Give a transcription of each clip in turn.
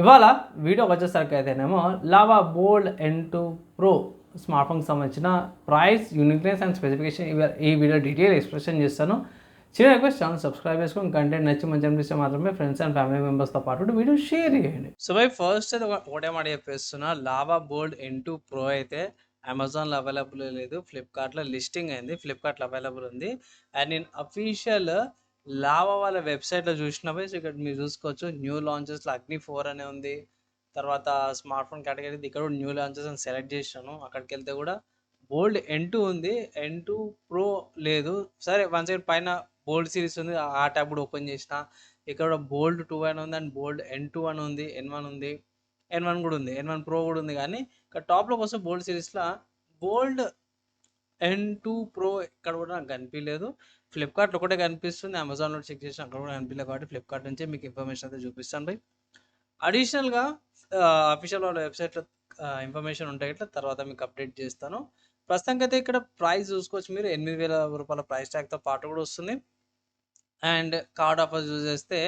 ఇవాళ వీడియోకి వచ్చేసరికి అయితేనేమో లావా బోల్డ్ N2 Pro స్మార్ట్ ఫోన్కి సంబంధించిన ప్రైస్, యూనిక్నెస్ అండ్ స్పెసిఫికేషన్ ఈ వీడియో డీటెయిల్ ఎక్స్ప్లెనేషన్ చేస్తాను. చిన్న రిక్వెస్ట్, ఛానల్ సబ్స్క్రైబ్ చేసుకొని కంటెంట్ నచ్చి మంచి అనిపిస్తే మాత్రమే ఫ్రెండ్స్ అండ్ ఫ్యామిలీ మెంబర్స్తో పాటు వీడియో షేర్ చేయండి. సో బై ఫస్ట్ అయితే ఒకటే మాట చెప్పేస్తున్నా, లావా బోల్డ్ N2 Pro అయితే అమెజాన్లో అవైలబుల్ లేదు, ఫ్లిప్కార్ట్లో లిస్టింగ్ అయింది, ఫ్లిప్కార్ట్లో అవైలబుల్ ఉంది. అండ్ నేను అఫీషియల్ లావా వాళ్ళ వెబ్సైట్లో చూసినవి. సో ఇక్కడ మీరు చూసుకోవచ్చు, న్యూ లాంచెస్లో అగ్ని 4 అనే ఉంది. తర్వాత స్మార్ట్ ఫోన్ కేటగిరీ ఇక్కడ కూడా న్యూ లాంచెస్ అని సెలెక్ట్ చేసినాను. అక్కడికి వెళ్తే కూడా బోల్డ్ N2 ఉంది, N2 Pro లేదు. సరే, వన్ సైడ్ పైన బోల్డ్ సిరీస్ ఉంది, ఆ ట్యాబ్ కూడా ఓపెన్ చేసిన. ఇక్కడ బోల్డ్ 2 అని ఉంది, అండ్ బోల్డ్ N2 అని ఉంది, N1 ఉంది, N1 కూడా ఉంది, N1 Pro కూడా ఉంది. కానీ ఇక్కడ టాప్లోకి వస్తే బోల్డ్ సిరీస్లో బోల్డ్ N2 Pro ఇక్కడ కూడా నాకు కనిపించలేదు. ఫ్లిప్కార్ట్లో ఒకటే కనిపిస్తుంది, అమెజాన్లో చెక్ చేసిన అక్కడ కూడా కనిపించలేదు. కాబట్టి ఫ్లిప్కార్ట్ నుంచే మీకు ఇన్ఫర్మేషన్ అయితే చూపిస్తాను బై. అడిషనల్గా అఫీషియల్ వాళ్ళ వెబ్సైట్లో ఇన్ఫర్మేషన్ ఉంటాయి, ఇట్లా తర్వాత మీకు అప్డేట్ చేస్తాను. ప్రస్తుతానికి అయితే ఇక్కడ ప్రైస్ చూసుకోవచ్చు మీరు, 8,000 రూపాయల ప్రైస్ ట్యాగ్తో పాటు కూడా వస్తుంది. అండ్ కార్డ్ ఆఫర్స్ యూజ్ చేస్తే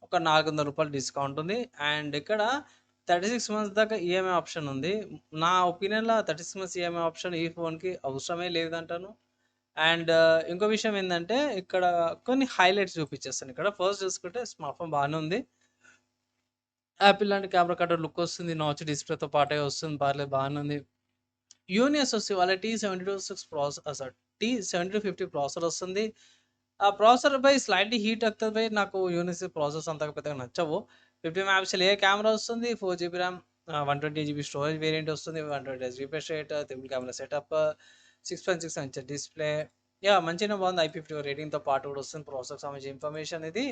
ఒక 400 రూపాయలు డిస్కౌంట్ ఉంది. అండ్ ఇక్కడ 36 మంత్స్ దాకా ఈఎంఐ ఆప్షన్ ఉంది. నా ఒపీనియన్లో 36 మంత్స్ ఈఎంఐ ఆప్షన్ ఈ ఫోన్కి అవసరమే లేదంటాను. అండ్ ఇంకో విషయం ఏంటంటే, ఇక్కడ కొన్ని హైలైట్స్ చూపించేస్తాను. ఇక్కడ ఫస్ట్ చూసుకుంటే స్మార్ట్ ఫోన్ బాగానే ఉంది, యాపిల్ లాంటి కెమెరా కట్టర్ లుక్ వస్తుంది, నాచ్ డిస్ప్లేతో పాటే వస్తుంది, పర్లేదు బాగానే ఉంది. యూనిఎస్ వస్తే వాళ్ళ T72 ప్రాసెసర్, T7250 ప్రాసెసర్ వస్తుంది. ఆ ప్రాసెసర్ పై స్లైట్లీ హీట్ అవుతుంది బై. నాకు యూనిఎస్ ప్రాసెసర్ అంతగా పెద్దగా నచ్చవు. 50 మెగాపిక్సెల్ ఏ కెమెరా వస్తుంది, 4GB RAM, 128GB storage variant వస్తుంది, 120Hz refresh rate, triple camera setup, 6.6 inch display. మంచిగా బాగుంది. IP50 రేటింగ్తో పాటు కూడా వస్తుంది. ప్రాసెసర్కి సంబంధించిన ఇన్ఫర్మేషన్ ఇది.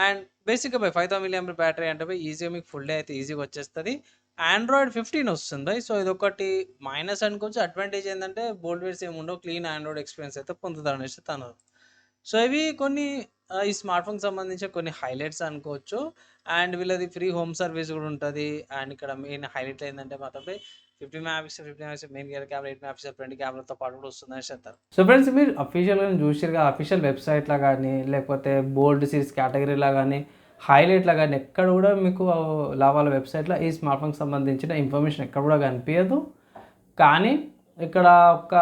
అండ్ బేసిక్గా బై 5000 mAh బ్యాటరీ అంటే బై ఈజీగా మీకు ఫుల్ డే అయితే ఈజీగా వచ్చేస్తుంది. Android 15 వస్తుంది బై. సో ఇదొకటి మైనస్ అనుకోవచ్చు. అడ్వాంటేజ్ ఏంటంటే బోల్డ్ వేర్స్ ఏమి ఉండవు, క్లీన్ ఆండ్రాయిడ్ ఎక్స్పీరియన్స్ అయితే పొందుతాడు అనేసి తను. సో ఇవి కొన్ని ఈ స్మార్ట్ ఫోన్కి సంబంధించిన కొన్ని హైలైట్స్ అనుకోవచ్చు. అండ్ వీళ్ళది ఫ్రీ హోమ్ సర్వీస్ కూడా ఉంటుంది. అండ్ ఇక్కడ మెయిన్ హైలైట్ ఏంటంటే మాత్రం 50 megapixel main camera, 8 megapixel front కెమెరాతో పాటు కూడా వస్తుందని చెప్తారు. సో ఫ్రెండ్స్, మీరు అఫీషియల్గా చూసారుగా, అఫీషియల్ వెబ్సైట్లో కానీ లేకపోతే బోల్డ్ సిరీస్ కేటగిరీలో కానీ హైలైట్లో కానీ ఎక్కడ కూడా మీకు లావాల వెబ్సైట్లో ఈ స్మార్ట్ ఫోన్కి సంబంధించిన ఇన్ఫర్మేషన్ ఎక్కడ కూడా కనిపించదు. కానీ ఇక్కడ ఒక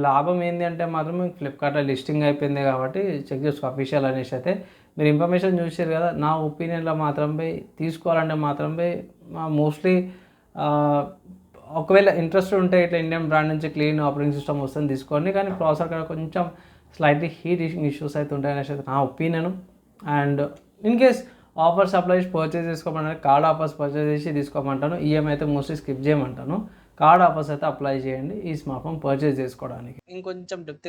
లాభం ఏంటి అంటే మాత్రం ఫ్లిప్కార్ట్లో లిస్టింగ్ అయిపోయింది కాబట్టి చెక్ చేసుకో అఫీషియల్ అనేసి. అయితే మీరు ఇన్ఫర్మేషన్ చూసారు కదా, నా ఒపీనియన్లో మాత్రం తీసుకోవాలంటే మాత్రం మోస్ట్లీ ఒకవేళ ఇంట్రెస్ట్ ఉంటే ఇట్లా ఇండియన్ బ్రాండ్ నుంచి క్లీన్ ఆపరేటింగ్ సిస్టమ్ వస్తుంది తీసుకోండి. కానీ ప్రాసెసర్ కూడా కొంచెం స్లైట్లీ హీట్ ఇష్యూస్ అయితే ఉంటాయి అనేసి అయితే నా opinion. And in case offers apply చేసి పర్చేస్ చేసుకోమంటాను, కార్డ్ ఆఫర్స్ పర్చేస్ చేసి తీసుకోమంటాను, ఈఎంఐ అయితే మోస్ట్లీ స్కిప్ చేయమంటాను. కార్డ్ ఆఫర్స్ అయితే అప్లై చేయండి ఈ స్మార్ట్ ఫోన్ పర్చేస్ చేసుకోవడానికి. ఇంకొంచెం డెప్త్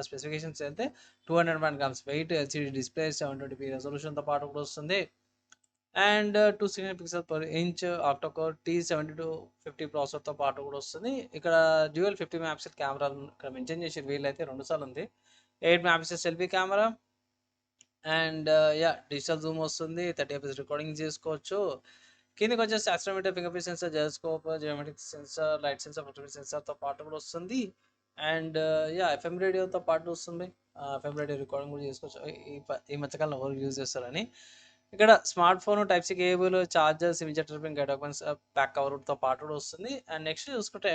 స్పెసిఫికేషన్స్ అయితే 201 grams weight, LCD display, 720p రెజల్యూషన్తో పాటు కూడా వస్తుంది. And 216 pixel per inch octa core T7250 ప్రాసెసర్తో పాటు కూడా వస్తుంది. ఇక్కడ డ్యూయల్ 50 మెగాపిక్సెల్ కెమెరా ఇక్కడ మెన్షన్ చేసి వీల్ అయితే 2 సార్లు ఉంది. 8 megapixel selfie camera. And digital zoom వస్తుంది, 30fps రికార్డింగ్ చేసుకోవచ్చు. కిందకి వచ్చేసి accelerometer, finger print sensor, gyroscope, geometric sensor, light sensor, photography సెన్సర్తో పాటు కూడా వస్తుంది. అండ్ FM రేడియోతో పాటు వస్తుంది. FM రేడియో రికార్డింగ్ కూడా చేసుకోవచ్చు. ఈ మధ్యకాలంలో ఎవరు యూజ్ చేస్తారని. ఇక్కడ smart phone type C cable, charger, SIM injector pin, guide documents, back కవర్తో పాటు కూడా వస్తుంది. అండ్ నెక్స్ట్ చూసుకుంటే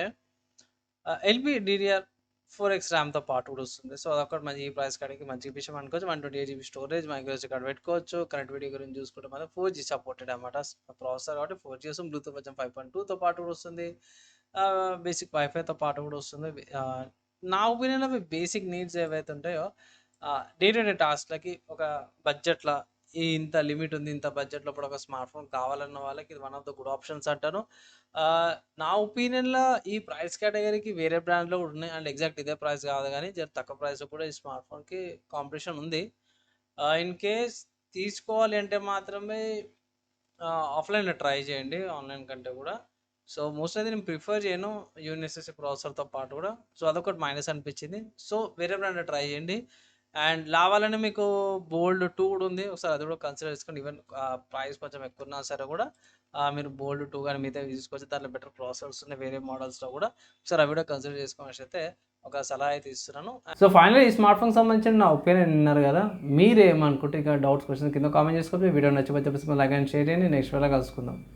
LPDDR4X ర్యామ్తో పాటు కూడా వస్తుంది. సో అదొకటి మంచి ఈ ప్రైస్ కాడికి మంచి విషయం అనుకోవచ్చు. 128GB స్టోరేజ్, మైక్రోఎస్డీ కార్డ్ పెట్టుకోవచ్చు. కనెక్టివిటీ గురించి చూసుకుంటే మనం 4G సపోర్టెడ్ అనమాట ప్రాసెసర్ కాబట్టి 4G వస్తుంది. బ్లూటూత్ వర్జన్ 5.2తో పాటు కూడా వస్తుంది. బేసిక్ వైఫైతో పాటు కూడా వస్తుంది. నా ఒపీనియన్లో బేసిక్ నీడ్స్ ఏవైతే ఉంటాయో డే టు డే టాస్క్లకి ఒక బడ్జెట్లో ఇంత లిమిట్ ఉంది, ఇంత బడ్జెట్ లోపల ఒక స్మార్ట్ ఫోన్ కావాలన్న వాళ్ళకి ఇది one of the good options అంటాను. నా ఒపీనియన్లో ఈ ప్రైస్ కేటగిరీకి వేరే బ్రాండ్లో కూడా ఉన్నాయి. అండ్ ఎగ్జాక్ట్ ఇదే ప్రైస్ కాదు, కానీ జర తక్కువ ప్రైస్ కూడా ఈ స్మార్ట్ ఫోన్కి కాంపిటీషన్ ఉంది. ఇన్ కేస్ తీసుకోవాలి అంటే మాత్రమే ఆఫ్లైన్లో ట్రై చేయండి, ఆన్లైన్ కంటే కూడా. సో మోస్ట్ అయితే నేను ప్రిఫర్ చేయను యూనిఎస్ఎస్సి ప్రాసెసర్తో పాటు కూడా. సో అదొకటి మైనస్ అనిపించింది. సో వేరే బ్రాండ్ ట్రై చేయండి. అండ్ లావాలని మీకు బోల్డ్ 2 కూడా ఉంది, ఒకసారి అది కూడా కన్సిడర్ చేసుకోండి. ఈవెన్ ప్రైస్ కొంచెం ఎక్కువ ఉన్నా సరే కూడా మీరు బోల్డ్ 2 కానీ మిగతా తీసుకోవచ్చు. దాంట్లో బెటర్ ప్రాసెసర్స్ ఉన్నాయి వేరే మోడల్స్లో కూడా. ఒకసారి అవి కూడా కన్సిడర్ చేసుకోవాల్సి అయితే ఒక సలహా అయితే ఇస్తున్నాను. సో ఫైనల్ ఈ స్మార్ట్ ఫోన్ సంబంధించిన నా ఒపీనియన్ విన్నారు కదా, మీరేమనుకుంటే ఇక డౌట్స్ క్వశ్చన్ కింద కామెంట్ చేసుకోండి. వీడియో నచ్చిపోతే చెప్పేసి లైక్ అండ్ షేర్ చేయండి. నెక్స్ట్ వేళ కలుసుకుందాం.